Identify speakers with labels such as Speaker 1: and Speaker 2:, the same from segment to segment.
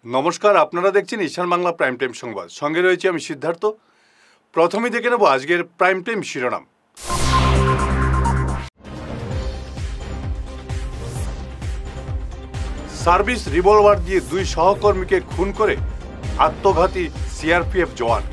Speaker 1: नमस्कार আপনারা দেখছেন ঈশান বাংলা প্রাইম টাইম সংবাদ সঙ্গে রয়েছে আমি সিদ্ধার্থ। প্রথমেই দেখে নেব আজকের প্রাইম টাইম শিরোনাম। সার্ভিস রিভলভার দিয়ে দুই সহকর্মীকে খুন করে আত্মঘাতী সিআরপিএফ জওয়ান।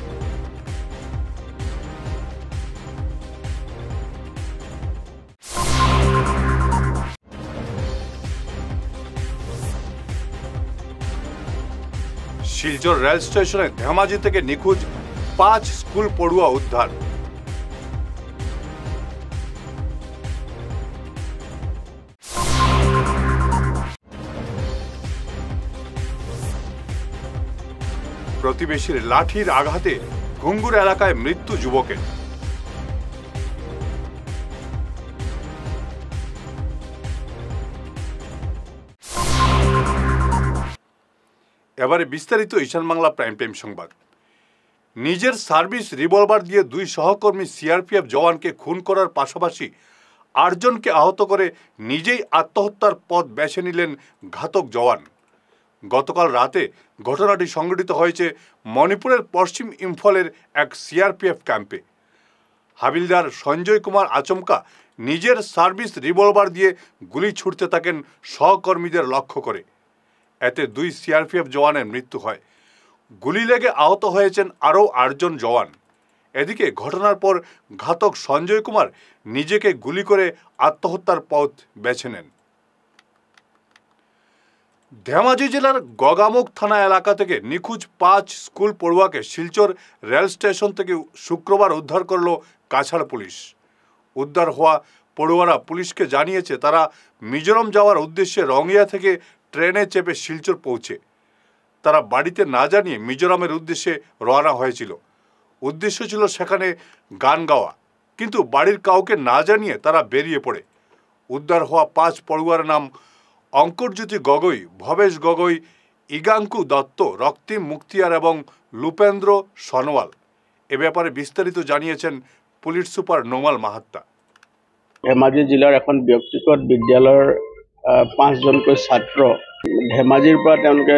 Speaker 1: শিলচর রেল স্টেশনে ধেমাজি থেকে নিখোঁজ 5 স্কুল পড়ুয়া উদ্ধার। প্রতিবেশীর লাঠির আঘাতে ঘুঙ্গুর এলাকায় মৃত্যু যুবকের। এবারে বিস্তারিত ঈশান বাংলা প্রাইম টাইম সংবাদ। নিজের সার্ভিস রিভলভার দিয়ে দুই সহকর্মী সিআরপিএফ জওয়ানকে খুন করার পাশাপাশি 8 জনকে আহত করে নিজেই আত্মহত্যার পথ বেছে নিলেন ঘাতক জওয়ান। গতকাল রাতে ঘটনাটি সংঘটিত হয়েছে মণিপুরের পশ্চিম ইম্ফলের এক সিআরপিএফ ক্যাম্পে। হাবিলদার সঞ্জয় কুমার আচমকা নিজের সার্ভিস রিভলভার দিয়ে গুলি ছুড়তে থাকেন সহকর্মীদের লক্ষ্য করে। এতে 2 সিআরপিএফ জওয়ানের মৃত্যু হয়। গুলি লেগে আহত হয়েছেন আরও 8 জন জওয়ান। এদিকে ঘটনার পর ঘাতক সঞ্জয় কুমার নিজেকে গুলি করে আত্মহত্যার পথ বেছে নেন। ধেমাজি জেলার গগামুখ থানা এলাকা থেকে নিখোঁজ 5 স্কুল পড়ুয়াকে শিলচর রেল স্টেশন থেকে শুক্রবার উদ্ধার করল কাছাড় পুলিশ। উদ্ধার হওয়া পড়ুয়ারা পুলিশকে জানিয়েছে তারা মিজোরাম যাওয়ার উদ্দেশ্যে রঙিয়া থেকে ট্রেনে চেপে শিলচর পৌঁছে তারা বাড়িতে না জানিয়ে মিজোরামের উদ্দেশ্যে রওনা হয়েছিল। উদ্দেশ্য ছিল সেখানে গান গাওয়া, কিন্তু বাড়ির কাউকে না জানিয়ে তারা বেরিয়ে পড়ে। উদ্ধার হওয়া 5 পড়ুয়ার নাম অঙ্কুরজ্যোতি গগৈ, ভবেশ গগৈ, ইগাঙ্কু দত্ত, রক্তিম মুক্তিয়ার এবং লুপেন্দ্র সনোয়াল। এ ব্যাপারে বিস্তারিত জানিয়েছেন পুলিশ সুপার নোমাল মাহাত্তা।
Speaker 2: ধেমাজি জিলাৰ এখন ব্যক্তিগত বিদ্যালয়ৰ 5 জনকৈ ছাত্ৰ ধেমাজিৰ পৰা তেওঁলোকে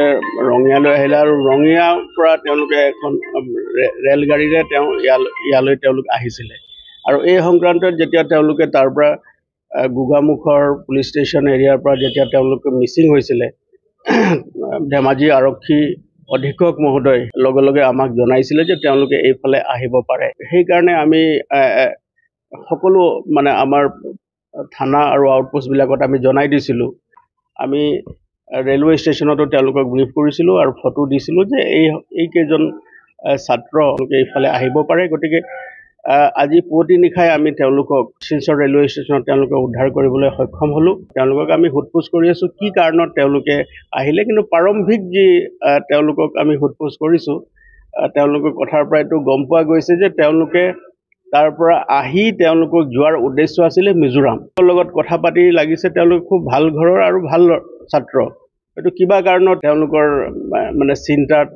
Speaker 2: ৰঙিয়ালৈ আহিলে আৰু ৰঙিয়াৰ পৰা তেওঁলোকে এখন ৰেলগাড়ীৰে ইয়ালৈ তেওঁলোক আহিছিলে। আৰু এই সংক্ৰান্তত যেতিয়া তেওঁলোকে তাৰ পৰা গোগামুখৰ পুলিচ ষ্টেচন এৰিয়াৰ পৰা যেতিয়া তেওঁলোকে মিচিং হৈছিলে, ধেমাজি আৰক্ষী অধীক্ষক মহোদয় লগে লগে আমাক জনাইছিলে যে তেওঁলোকে এইফালে আহিব পাৰে। সেইকাৰণে আমি সকলো আমাৰ থানা আৰু আউটপোষ্টবিলাকত আমি জনাই দিছিলোঁ। আমি ৰেলৱে ষ্টেচনতো তেওঁলোকক ব্ৰিফ কৰিছিলোঁ আৰু ফটো দিছিলোঁ যে এইকেইজন ছাত্ৰ এইফালে আহিব পাৰে। গতিকে আজি পুৱতি নিশাই আমি তেওঁলোকক শিলচৰ ৰেলৱে ষ্টেচনত তেওঁলোকক উদ্ধাৰ কৰিবলৈ সক্ষম হ'লোঁ। তেওঁলোকক আমি সোধপোছ কৰি আছোঁ কি কাৰণত তেওঁলোকে আহিলে, কিন্তু প্ৰাৰম্ভিক যি তেওঁলোকক আমি সোধপোছ কৰিছোঁ তেওঁলোকৰ কথাৰ পৰাইতো গম পোৱা গৈছে যে তেওঁলোকে তাৰ পৰা আহি তেওঁলোকক যোৱাৰ উদ্দেশ্য আছিলে মিজোৰাম। লগত কথা পাতি লাগিছে তেওঁলোক খুব ভাল ঘৰৰ আৰু ভাল ছাত্ৰ, এইটো কিবা কাৰণত তেওঁলোকৰ চিন্তাত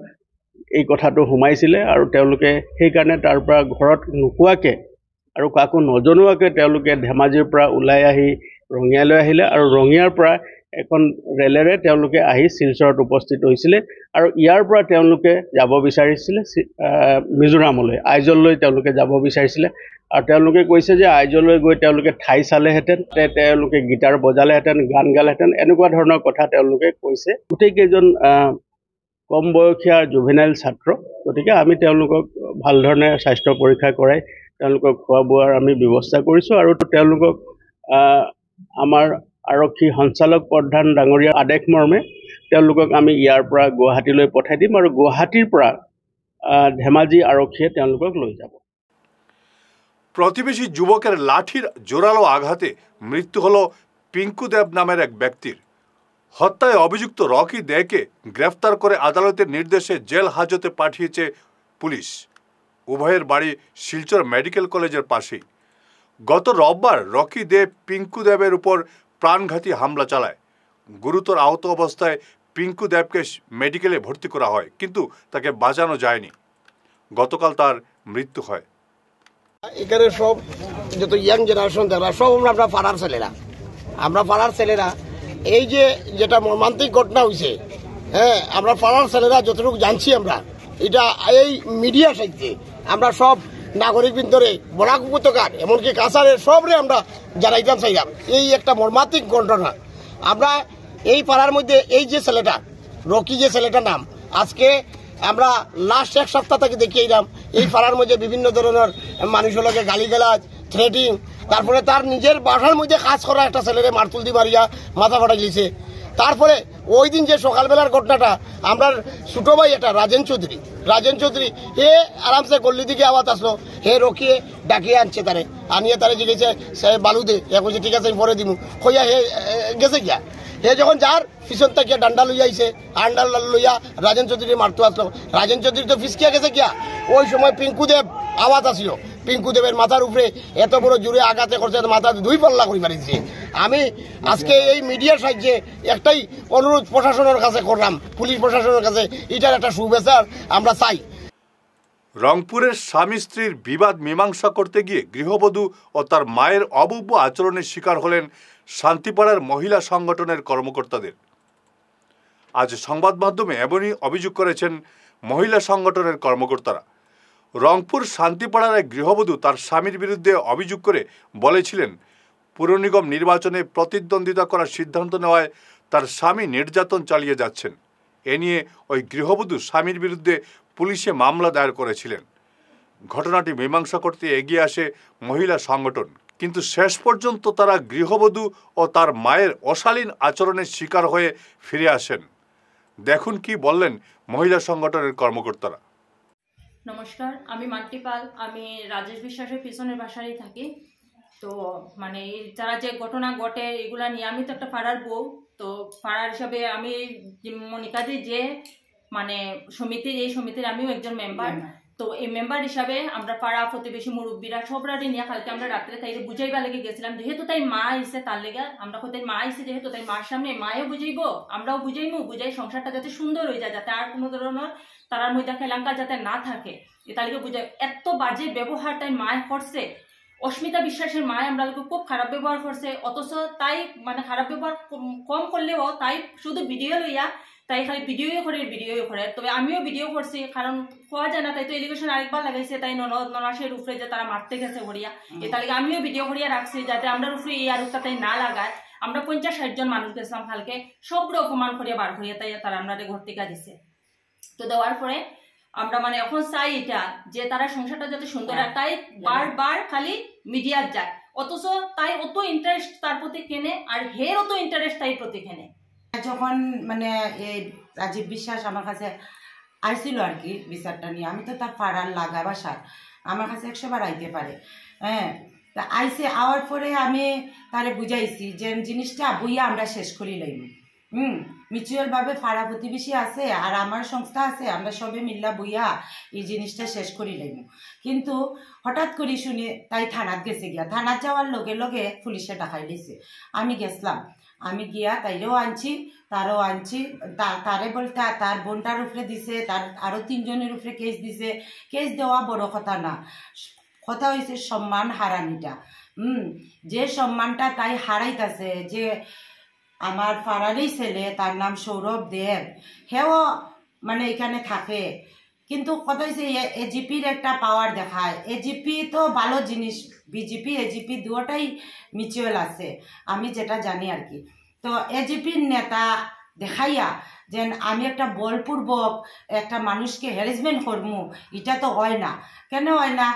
Speaker 2: এই কথাটো সোমাইছিলে আৰু তেওঁলোকে সেইকাৰণে তাৰ পৰা ঘৰত নোকোৱাকৈ আৰু কাকো নজনোৱাকৈ তেওঁলোকে ধেমাজিৰ পৰা ওলাই আহি ৰঙিয়ালৈ আহিলে আৰু ৰঙিয়াৰ পৰা এখন ৰেলেৰে তেওঁলোকে আহি শিলচৰত উপস্থিত হৈছিলে আৰু ইয়াৰ পৰা তেওঁলোকে যাব বিচাৰিছিলে মিজোৰামলৈ, আইজললৈ তেওঁলোকে যাব বিচাৰিছিলে। আৰু তেওঁলোকে কৈছে যে আইজললৈ গৈ তেওঁলোকে ঠাই চালেহেঁতেন, তেওঁলোকে গীটাৰ বজালেহেঁতেন, গান গালেহেঁতেন, এনেকুৱা ধৰণৰ কথা তেওঁলোকে কৈছে। গোটেইকেইজন কম বয়সীয়া জুভেনাইল ছাত্ৰ, গতিকে আমি তেওঁলোকক ভাল ধৰণে স্বাস্থ্য পৰীক্ষা কৰাই তেওঁলোকক খোৱা বোৱাৰ আমি ব্যৱস্থা কৰিছোঁ আৰু তেওঁলোকক আমাৰ আৰক্ষী সঞ্চালক প্ৰধান ডাঙৰীয়াৰ আদেশ মৰ্মে তেওঁলোকক আমি ইয়াৰ পৰা গুৱাহাটীলৈ পঠাই দিম আৰু গুৱাহাটীৰ পৰা ধেমাজি আৰক্ষীয়ে তেওঁলোকক লৈ যাব।
Speaker 1: প্রতিবেশী যুবকের লাঠির জোরালো আঘাতে মৃত্যু হল পিঙ্কু দেব নামের এক ব্যক্তির। হত্যায় অভিযুক্ত রকি দেকে গ্রেফতার করে আদালতের নির্দেশে জেল হাজতে পাঠিয়েছে পুলিশ। উভয়ের বাড়ি শিলচর মেডিকেল কলেজের পাশেই। গত রোববার রকি দেব পিঙ্কু দেবের উপর প্রাণঘাতী হামলা চালায়। গুরুতর আহত অবস্থায় পিঙ্কু দেবকে মেডিকেলে ভর্তি করা হয়, কিন্তু তাকে বাঁচানো যায়নি। গতকাল তার মৃত্যু হয়।
Speaker 3: এখানে সব যত ইয়াং জেনারেশন যারা সব আমরা পাড়ার ছেলেরা এই যে যেটা মর্মান্তিক ঘটনা হয়েছে হ্যাঁ, আমরা পাড়ার ছেলেরা যতটুকু জানছি আমরা এটা এই মিডিয়া সাহিত্যে আমরা সব নাগরিক বৃন্দরে বরাক উপত্যকার এমনকি কাছারের সবরে আমরা জানাইতাম চাইলাম এই একটা মর্মান্তিক ঘটনা। আমরা এই পাড়ার মধ্যে এই যে ছেলেটা রকি যে ছেলেটার নাম আজকে আমরা লাস্ট এক সপ্তাহ থেকে দেখে এলাম এই পাড়ার মধ্যে বিভিন্ন ধরনের মানুষগুলোকে গালিগালাজ থ্রেটিং, তারপরে তার নিজের বাসার মধ্যে কাজ করা একটা ছেলেরে মারতুল দি মারিয়া মাথা ফাটাই দিয়েছে। তারপরে ওই দিন যে সকালবেলার ঘটনাটা আমরা ছোট ভাই এটা রাজেন চৌধুরী হে আরামসে গল্লি দিকে আওয়াজ আসলো, হে রকিয়ে ডাকিয়ে আনছে তারে, আনিয়ে তারে জিজ্ঞেসে সে বালু দে, এ কইছে ঠিক আছে আমি পরে দিমু, কইয়া হে গেছে গিয়া। হে যখন যার পিছন থেকে ডান্ডা লইয়া আইছে, আন্ডা লইয়া রাজেন চৌধুরী মারতে আসলো, রাজেন চৌধুরী তো ফিসকিয়া গেছে গিয়া। ওই সময় পিঙ্কু দেব আওয়াজ আসিল, পিঙ্কু দেবের মাথার উপরে এত বড় জুড়ে আঘাতে করছে, মাথা দুই পাল্লা করে মারিছে। আমি আজকে এই মিডিয়ার সাহায্যে একটাই অনুরোধ প্রশাসনের কাছে করলাম, পুলিশ প্রশাসনের কাছে, এটার একটা সুবিচার আমরা চাই।
Speaker 1: রংপুরের স্বামী স্ত্রীর বিবাদ মীমাংসা করতে গিয়ে গৃহবধূ ও তার মায়ের অভব্য আচরণের শিকার হলেন শান্তিপাড়ার মহিলা সংগঠনের কর্মকর্তাদের। আজ সংবাদ মাধ্যমে এমনই অভিযোগ করেছেন মহিলা সংগঠনের কর্মকর্তারা। রংপুর শান্তিপাড়ার এক গৃহবধূ তার স্বামীর বিরুদ্ধে অভিযোগ করে বলেছিলেন, পুর নিগম নির্বাচনে প্রতিদ্বন্দ্বিতা করার সিদ্ধান্ত নেওয়ায় তার স্বামী নির্যাতন চালিয়ে যাচ্ছেন। এ নিয়ে ওই গৃহবধূ স্বামীর বিরুদ্ধে পুলিশে মামলা দায়ের করেছিলেন। ঘটনাটি মীমাংসা করতে এগিয়ে আসে মহিলা সংগঠন, কিন্তু শেষ পর্যন্ত তারা গৃহবধূ ও তার মায়ের অশালীন আচরণের শিকার হয়ে ফিরে আসেন। দেখুন কি বললেন মহিলা সংগঠনের কর্মকর্তারা।
Speaker 4: নমস্কার, আমি মান্টি পাল, আমি রাজেশ বিশ্বাসের পিছনের বাসায় থাকি। তো মানে যারা যে ঘটনা ঘটে এগুলা নিয়ে, আমি তো একটা পাড়ার বউ, তো পাড়ার হিসাবে আমি মনিকাদি যে মানে এই সমিতির আমিও একজন মেম্বার। তো এই মেম্বার হিসাবে আমরা পাড়া প্রতিবেশী মুরব্বীরা সবরাটি নিয়ে কালকে আমরা রাত্রে তাই বুঝাইবা লেগে গেছিলাম, যেহেতু তাই মা আইসে তার লেগে আমরা কোথায় মা আইসে, যেহেতু তাই মার সামনে মায়েও বুঝাইবো, আমরাও বুঝাই সংসারটা যাতে সুন্দর হয়ে যায়, যাতে আর কোনো ধরনের তারার মধ্যে খেলাঙ্কা যাতে না থাকে, তার লেগে বুঝাই। এত বাজে ব্যবহার তাই মায় করছে, অস্মিতা বিশ্বাসের মায় আমরা খুব খারাপ ব্যবহার করছে, অথচ তাই মানে খারাপ ব্যবহার কম করলেও তাই শুধু ভিডিও লইয়া তাই খালি ভিডিও করে। তবে আমিও ভিডিও করছি, কারণ হওয়া যায় না, তাই তো এলিগেশন আরেকবার লাগাইছে, তাই ননাসের উপরে যে তারা মারতে গেছে ভরিয়া, তার লাগে আমিও ভিডিও করিয়া রাখছি যাতে আমরা উপরে এই আরোপটা তাই না লাগায়। আমরা 50-60 জন মানুষ গেছিলাম কালকে, সবরে অপমান করিয়া বার করিয়া তাই তারা আমরা ঘর থেকে দিছে। তো দেওয়ার পরে আমরা মানে এখন চাই এটা যে তারা সংসারটা যাতে সুন্দর হয়, তাই বারবার খালি মিডিয়ার যায়, অথচ তাই অত ইন্টারেস্ট তার প্রতি কেনে, আর হের অত ইন্টারেস্ট তাই প্রতি কেনে।
Speaker 5: যখন মানে এই রাজীব বিশ্বাস আমার কাছে আসছিল আর কি বিচারটা নিয়ে, আমি তো তার পাড়ার লাগা বাসার, আমার কাছে 100 বার আইতে পারে। হ্যাঁ, তা আইসে আওয়ার পরে আমি তারে বুঝাইছি যে জিনিসটা বইয়া আমরা শেষ করি লইব। মিউচুয়ালভাবে পাড়া প্রতিবেশী আছে আর আমার সংস্থা আছে, আমরা সবে মিল্লা বইয়া এই জিনিসটা শেষ করি লইব। কিন্তু হঠাৎ করে শুনি তাই থানাত গেছে গিয়া, থানাত যাওয়ার লগে লগে পুলিশে ডাকাই দিয়েছে। আমি গেছিলাম, আমি গিয়া তাইরেও আনছি, তারও আনছি, তারে বলতে তার বোনটার উপরে দিছে, তার আরও 3 জনের উপরে কেস দিছে। কেস দেওয়া বড় কথা না, কথা হয়েছে সম্মান হারানিটা। যে সম্মানটা তাই হারাইতেছে, যে আমার পাড়ারই ছেলে, তার নাম সৌরভ দেব, হেও মানে এখানে থাকে, কিন্তু কথা হয়েছে এজিপির একটা পাওয়ার দেখায়। এজিপি তো ভালো জিনিস, বিজেপি এজিপি দুটাই মিউচুয়াল আছে, আমি যেটা জানি আর কি। তো এজিপির নেতা দেখাইয়া যে আমি একটা বলপূর্বক একটা মানুষকে হ্যারাসমেন্ট করবো, এটা তো হয় না। কেন হয় না?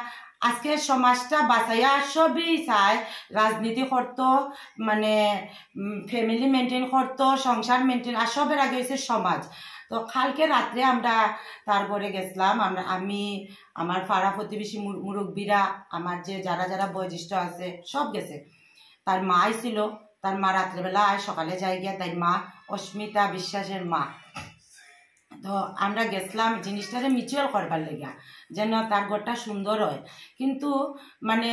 Speaker 5: আজকে সমাজটা বাঁচাইয়া সবই চায়, রাজনীতি করতো, মানে ফ্যামিলি মেনটেন করতো, সংসার মেনটেন, আর সবের আগে হয়েছে সমাজ। তো কালকে রাত্রে আমরা তারপরে গেছিলাম, আমি আমার পাড়া প্রতিবেশী মুরব্বীরা, আমার যে যারা যারা বয়োজ্যেষ্ঠ আছে সব গেছে। তার মা আইছিল, তার মা রাত্রেবেলা আর সকালে যাই গিয়া, তাই মা অস্মিতা বিশ্বাসের মা। তো আমরা গেছিলাম জিনিসটারে মিউচুয়াল করবার লেগা, যেন তার ঘরটা সুন্দর হয়। কিন্তু মানে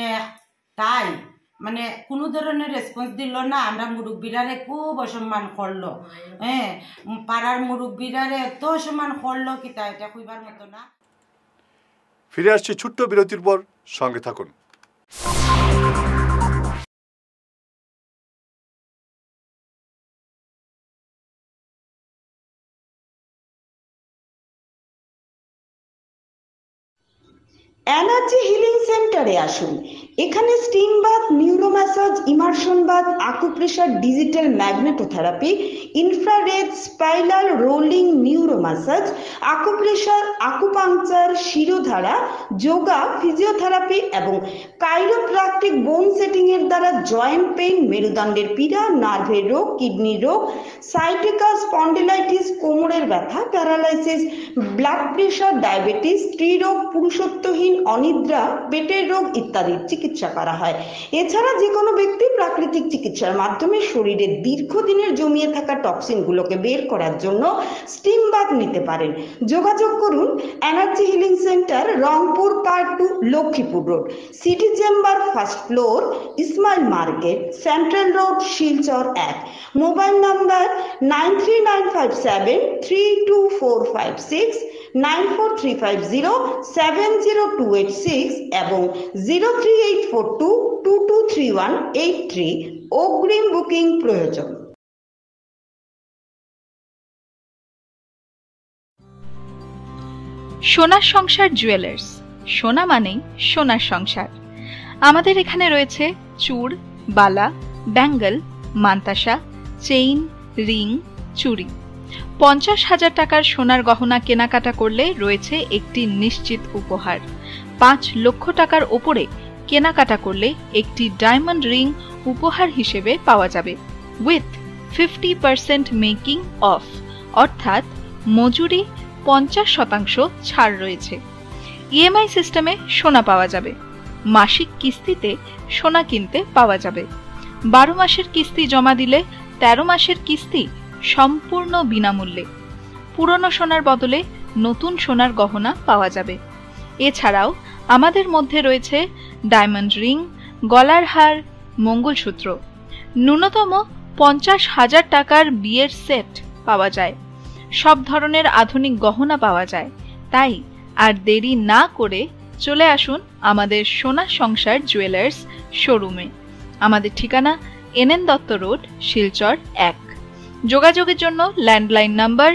Speaker 5: তাই মানে কোনো ধরনের রেসপন্স দিল না। আমরা মুরব্বীরারে খুব অসম্মান করলো, হ্যাঁ, পাড়ার মুরব্বীরারে এত অসম্মান করলো কি তা এটা কইবার মতো না।
Speaker 1: ফিরে আসছি ছোট্ট বিরতির পর, সঙ্গে থাকুন।
Speaker 6: এনার্জি হিলিং সেন্টারে আসুন। এখানে steam bath, neuro massage, immersion bath, acupressure, digital magnetotherapy, infrared, spiral rolling neuro massage, acupressure, acupuncture, Shirodhara, yoga, physiotherapy এবং কাইরোপ্র্যাকটিক বোন সেটিং এর দ্বারা জয়েন্ট পেইন, মেরুদণ্ডের পীড়া, নার্ভের রোগ, কিডনি রোগ, সাইটিকা, স্পন্ডিলাইটিস, কোমরের ব্যথা, প্যারালাইসিস, ব্লাড প্রেশার, ডায়াবেটিস, স্ত্রীরোগ, পুরুষত্বহীন, অনিদ্রা, পেটের রোগ ইত্যাদির চিকিৎসা করা হয়। এছাড়া যে কোনো ব্যক্তি প্রাকৃতিক চিকিৎসার মাধ্যমে শরীরের দীর্ঘদিনের জমিয়ে থাকা টক্সিনগুলোকে বের করার জন্য স্টিম বাথ নিতে পারেন। যোগাযোগ করুন energy healing centre, Rangpur part 2, Lakshmipur road, city chamber, first floor, Ismail market, central road, Silchar 1। Mobile number 9395732456, 9435070286 এবং 03842223183। অগ্রিম বুকিং প্রয়োজন।
Speaker 7: সোনার সংসার জুয়েলার্স, সোনা মানেই সোনার সংসার। আমাদের এখানে রয়েছে চূড়, বালা, ব্যাঙ্গল, মান্তাসা, চেইন, রিং, চুড়ি। 50,000 টাকার সোনার গহনা কেনাকাটা করলে রয়েছে একটি নিশ্চিত উপহার। 5 লক্ষ টাকার ওপরে কেনাকাটা করলে একটি ডায়মন্ড রিং উপহার হিসেবে পাওয়া যাবে, উইথ 50% মেকিং অফ, অর্থাৎ মজুরি 50% ছাড় রয়েছে। ইএমআই সিস্টেমে সোনা পাওয়া যাবে। মাসিক কিস্তিতে সোনা কিনতে পাওয়া যাবে। 12 মাসের কিস্তি জমা দিলে 13 মাসের কিস্তি সম্পূর্ণ বিনামূল্যে। পুরনো সোনার বদলে নতুন সোনার গহনা পাওয়া যাবে। এছাড়াও আমাদের মধ্যে রয়েছে ডায়মন্ড রিং, গলার হার, মঙ্গলসূত্র। ন্যূনতম 50,000 টাকার বিয়ের সেট পাওয়া যায়। সব ধরনের আধুনিক গহনা পাওয়া যায়। তাই আর দেরি না করে চলে আসুন আমাদের সোনা সংসার জুয়েলার্স শোরুমে। আমাদের ঠিকানা NN দত্ত রোড, শিলচর 1। যোগাযোগের জন্য ল্যান্ডলাইন নাম্বার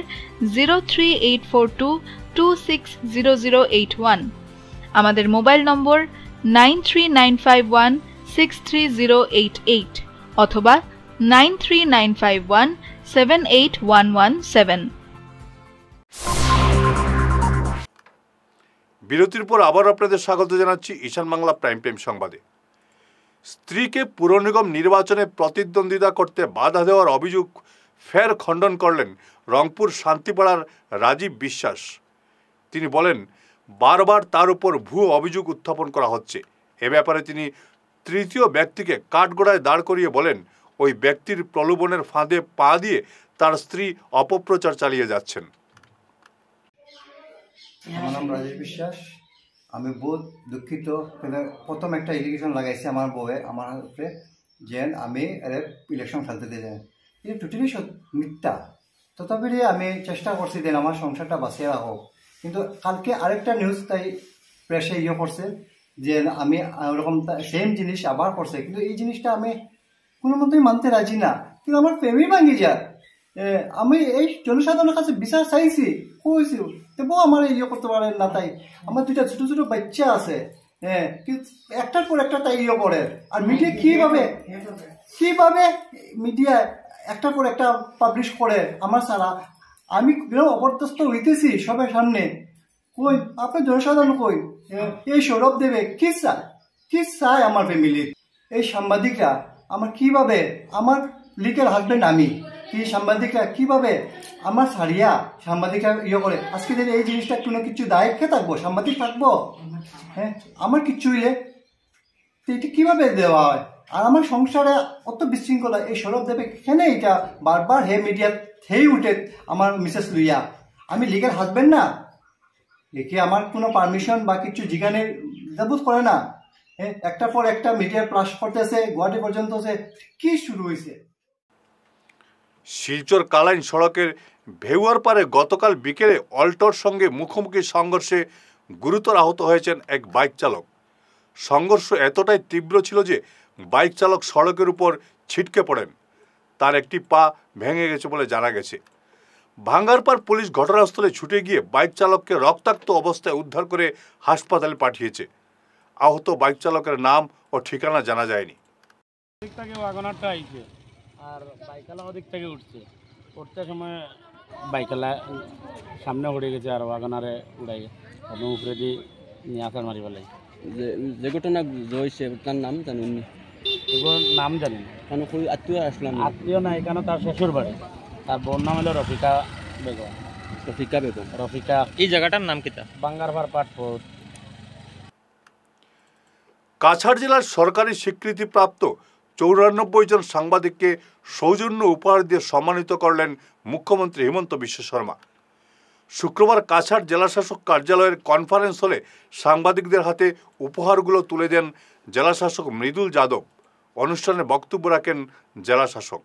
Speaker 7: 03842260081, আমাদের মোবাইল নম্বর 9395163088 অথবা 9395178117।
Speaker 1: বিরতির পর আবার আপনাদের স্বাগত জানাচ্ছি ঈশান বাংলা প্রাইম টাইম সংবাদে। স্ত্রীকে পুর নিগম নির্বাচনে প্রতিদ্বন্দ্বিতা করতে বাধা দেওয়ার অভিযোগ ফের খণ্ডন করলেন রংপুর শান্তিপাড়ার রাজীব বিশ্বাস। তিনি বলেন, বারবার তার উপর ভুয়ো অভিযোগ উত্থাপন করা হচ্ছে। এ ব্যাপারে তিনি তৃতীয় ব্যক্তিকে কাঠগড়ায় দাঁড় করিয়ে বলেন, ওই ব্যক্তির প্রলোভনের ফাঁদে পা দিয়ে তার স্ত্রী অপপ্রচার চালিয়ে যাচ্ছেন।
Speaker 8: আমার নাম রাজীব বিশ্বাস। আমি বহুত দুঃখিত। প্রথম একটা ইলিগেশন লাগাইছে আমার বউয়ে আমার উপরে, যে আমি ইলেকশন খেলতে দিলেন। এটা টোটালি মিথ্যা। তথাপি আমি চেষ্টা করছি দেন আমার সংসারটা বাঁচিয়ে রাখো। কিন্তু কালকে আরেকটা নিউজ তাই প্রেসে করছে যে আমি ওরকম সেম জিনিস আবার করছে, কিন্তু এই জিনিসটা আমি কোনো মতেই মানতে রাজি না। কিন্তু আমার প্রেমই ভাঙি যায়। আমি এই জনসাধারণের কাছে বিচার চাইছি, কইছি, তবুও আমার করতে পারেন না। তাই আমার 2টা ছোট ছোট বাচ্চা আছে, একটার পর একটা তাই করে। আর মিডিয়া কিভাবে মিডিয়া একটার পর একটা পাবলিশ করে আমার ছাড়া। আমি অপদস্থ হইতেছি সবার সামনে। কই আপনার জনসাধারণ কই এই সৌরভ দেবে কি চায় আমার ফ্যামিলির? এই সাংবাদিকরা আমার কিভাবে, আমার লিগেল হাজবেন্ড আমি, এই সাংবাদিকরা কিভাবে আমার ছাড়িয়া সাংবাদিকরা করে। আজকে যদি এই জিনিসটা কোনো কিছু দায়িত্বে থাকবো, সাংবাদিক থাকবো, হ্যাঁ আমার কিচ্ছু হইলে তো এটা কিভাবে দেওয়া হয়? আর আমার সংসারে অত বিশৃঙ্খলা, এই সৌরভ দেবে কেন এটা বারবার মিডিয়া উঠে আমার মিসেস লুইয়া। আমি লিগেল হাজবেন্ড না, একে আমার কোনো পারমিশন বা কিছু জিগানে যাবুত করে না। একটার পর একটা মিডিয়া প্লাস করতেছে, গুয়াহাটি পর্যন্ত কি শুরু হয়েছে।
Speaker 1: শিলচর কালাইন সড়কের ভেউয়ার পারে গতকাল বিকেলে অল্টোর সঙ্গে মুখোমুখি সংঘর্ষে গুরুতর আহত হয়েছেন এক বাইক চালক। সংঘর্ষ এতটাই তীব্র ছিল যে বাইক চালক সড়কের উপর ছিটকে পড়েন। তার একটি পা ভেঙে গেছে বলে জানা গেছে। ভাঙ্গারপাড় পুলিশ ঘটনাস্থলে ছুটে গিয়ে বাইক চালককে রক্তাক্ত অবস্থায় উদ্ধার করে হাসপাতালে পাঠিয়েছে। আহত বাইক চালকের নাম ও ঠিকানা জানা যায়নি।
Speaker 9: দিক থেকে ওয়াগনারটা আইছে আর বাইকালা ওদিক থেকে উঠতে সময় বাইকালা সামনে উড়ে গেছে আর ওয়াগনারে উড়াই এবং উপরে দিয়ে নিয়ে আসার মারি পেলাই।
Speaker 10: যে ঘটনা হয়েছে তার নাম জানেন?
Speaker 9: এগুলোর নাম জানি না।
Speaker 10: কেন খুবই আত্মীয় আসলাম?
Speaker 9: আত্মীয় না, এখানে তার শ্বশুর বাড়ি। তার বোন নাম হলো রফিকা বেগম। রফিকা।
Speaker 10: এই জায়গাটার নাম কিতা?
Speaker 9: বাঙ্গারপাড় পাটপুর।
Speaker 1: কাছাড় জেলার সরকারি স্বীকৃতিপ্রাপ্ত 94 জন সাংবাদিককে সৌজন্য উপহার দিয়ে সম্মানিত করলেন মুখ্যমন্ত্রী হিমন্ত বিশ্ব শর্মা। শুক্রবার কাছাড় জেলাশাসক কার্যালয়ের কনফারেন্স হলে সাংবাদিকদের হাতে উপহারগুলো তুলে দেন জেলাশাসক মৃদুল যাদব। অনুষ্ঠানে বক্তব্য রাখেন জেলাশাসক।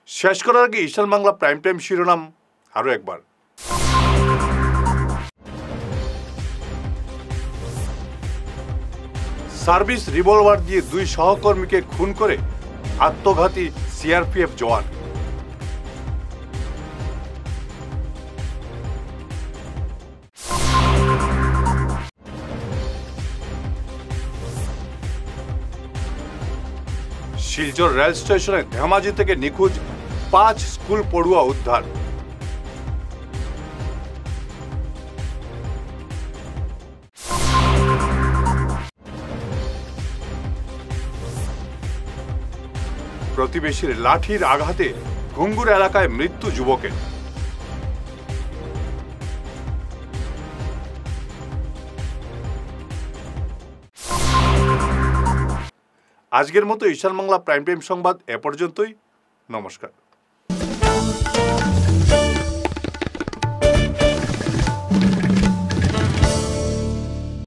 Speaker 1: শেষ করার আগে ঈশান বাংলা প্রাইম টাইম শিরোনাম আরো একবার। সার্ভিস রিভলভার দিয়ে 2 সহকর্মীকে খুন করে আত্মঘাতী সিআরপিএফ জওয়ান। শিলচর রেল স্টেশনে ধেমাজি থেকে নিখোঁজ 5 স্কুল পড়ুয়া উদ্ধার। প্রতিবেশীর লাঠির আঘাতে ঘুঙ্গুর এলাকায় মৃত্যু যুবকের। আজকের মতো ঈশান বাংলা প্রাইম টাইম সংবাদ এ পর্যন্তই। নমস্কার।